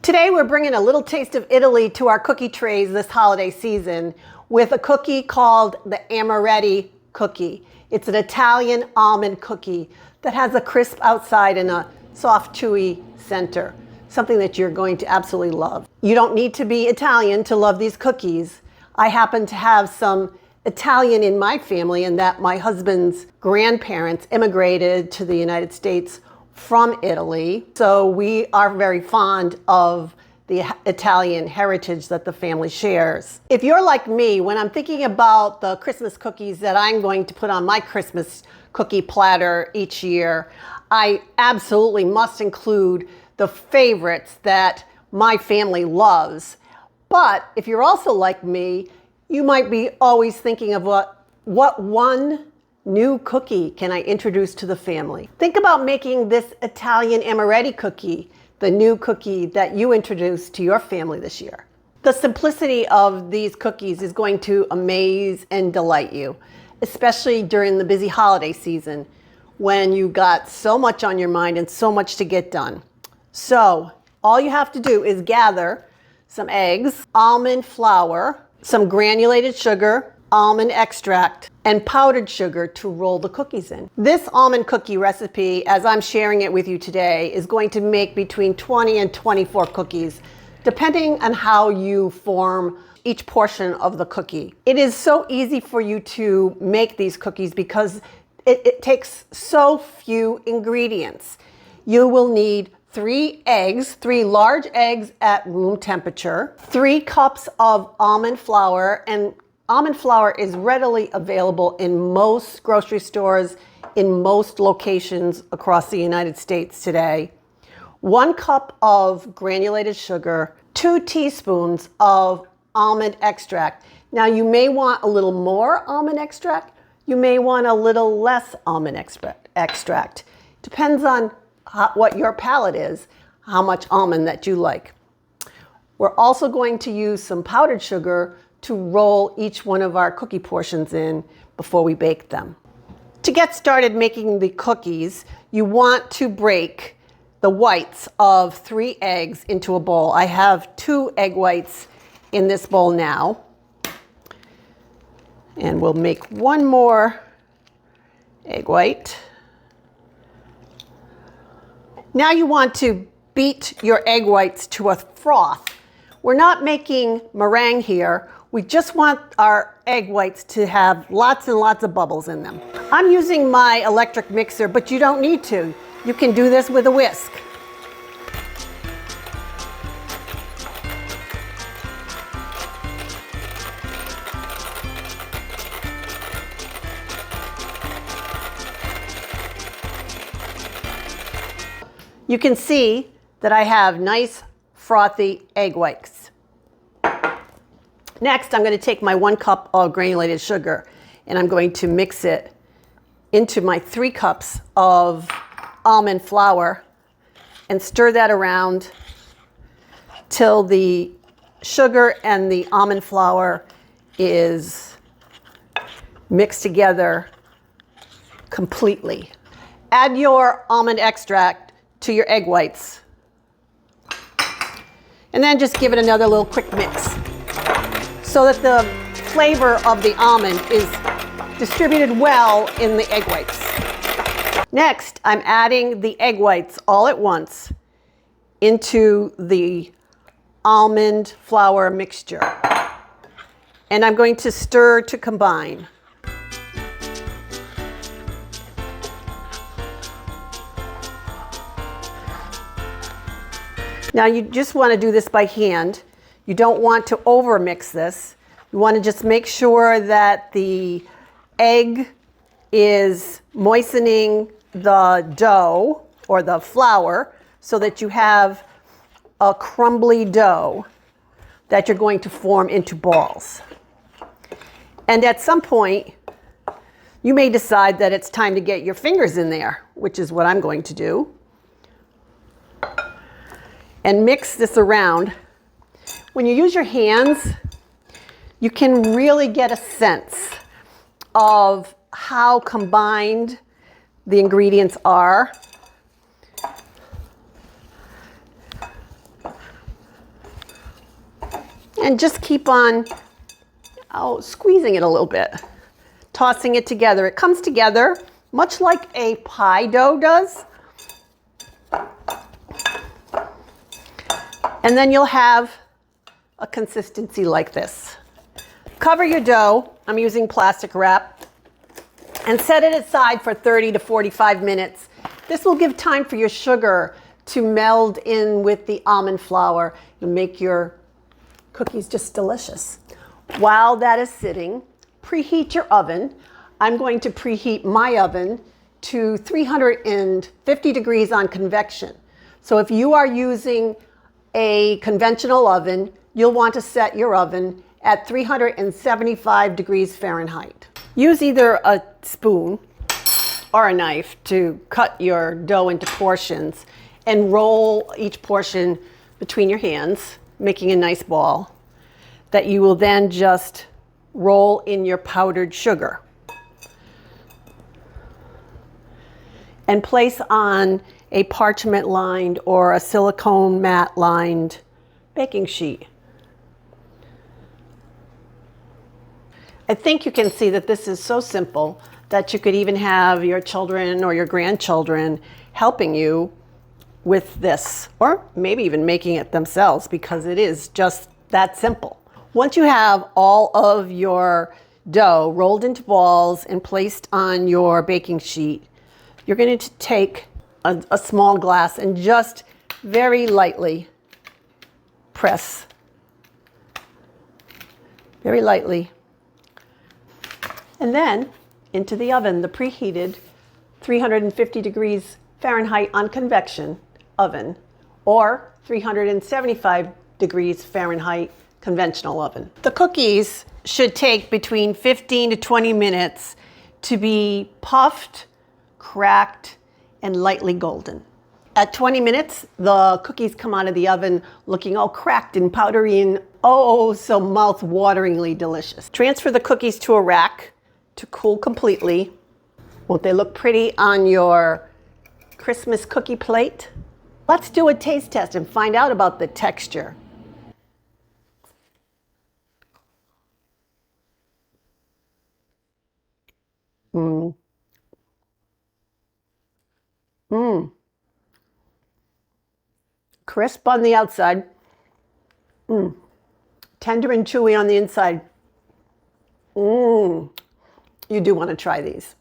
Today we're bringing a little taste of Italy to our cookie trays this holiday season with a cookie called the Amaretti cookie. It's an Italian almond cookie that has a crisp outside and a soft, chewy center. Something that you're going to absolutely love. You don't need to be Italian to love these cookies. I happen to have some Italian in my family in that my husband's grandparents immigrated to the United States from Italy. So we are very fond of the Italian heritage that the family shares. If you're like me, when I'm thinking about the Christmas cookies that I'm going to put on my Christmas cookie platter each year, I absolutely must include the favorites that my family loves. But if you're also like me, you might be always thinking of what one new cookie can I introduce to the family? Think about making this Italian Amaretti cookie the new cookie that you introduce to your family this year. The simplicity of these cookies is going to amaze and delight you, especially during the busy holiday season when you got so much on your mind and so much to get done. So all you have to do is gather some eggs, almond flour, some granulated sugar, almond extract, and powdered sugar to roll the cookies in. This almond cookie recipe, as I'm sharing it with you today, is going to make between 20 and 24 cookies, depending on how you form each portion of the cookie. It is so easy for you to make these cookies because it takes so few ingredients. You will need 3 eggs, 3 large eggs at room temperature, 3 cups of almond flour, and almond flour is readily available in most grocery stores, in most locations across the United States today. 1 cup of granulated sugar, 2 teaspoons of almond extract. Now you may want a little more almond extract. You may want a little less almond extract. Depends on what your palate is, how much almond that you like. We're also going to use some powdered sugar to roll each one of our cookie portions in before we bake them. To get started making the cookies, you want to break the whites of 3 eggs into a bowl. I have 2 egg whites in this bowl now. And we'll make 1 more egg white. Now you want to beat your egg whites to a froth. We're not making meringue here. We just want our egg whites to have lots and lots of bubbles in them. I'm using my electric mixer, but you don't need to. You can do this with a whisk. You can see that I have nice frothy egg whites. Next, I'm going to take my 1 cup of granulated sugar and I'm going to mix it into my 3 cups of almond flour and stir that around till the sugar and the almond flour is mixed together completely. Add your almond extract to your egg whites and then just give it another little quick mix so that the flavor of the almond is distributed well in the egg whites. Next, I'm adding the egg whites all at once into the almond flour mixture. And I'm going to stir to combine. Now you just want to do this by hand. You don't want to overmix this. You want to just make sure that the egg is moistening the dough or the flour so that you have a crumbly dough that you're going to form into balls. And at some point, you may decide that it's time to get your fingers in there, which is what I'm going to do. And mix this around. When you use your hands, you can really get a sense of how combined the ingredients are. And just keep on squeezing it a little bit, tossing it together. It comes together much like a pie dough does. And then you'll have a consistency like this. Cover your dough, I'm using plastic wrap, and set it aside for 30 to 45 minutes. This will give time for your sugar to meld in with the almond flour and make your cookies just delicious. While that is sitting, preheat your oven. I'm going to preheat my oven to 350 degrees on convection. So if you are using a conventional oven, you'll want to set your oven at 375 degrees Fahrenheit. Use either a spoon or a knife to cut your dough into portions and roll each portion between your hands, making a nice ball that you will then just roll in your powdered sugar and place on a parchment lined or a silicone mat lined baking sheet. I think you can see that this is so simple that you could even have your children or your grandchildren helping you with this, or maybe even making it themselves, because it is just that simple. Once you have all of your dough rolled into balls and placed on your baking sheet, you're going to take a small glass and just very lightly press, very lightly, and then into the oven, the preheated 350 degrees Fahrenheit on convection oven, or 375 degrees Fahrenheit conventional oven. The cookies should take between 15 to 20 minutes to be puffed, cracked, and lightly golden. At 20 minutes, the cookies come out of the oven looking all cracked and powdery and oh so mouth-wateringly delicious. Transfer the cookies to a rack to cool completely. Won't they look pretty on your Christmas cookie plate? Let's do a taste test and find out about the texture. Crisp on the outside, tender and chewy on the inside. You do want to try these.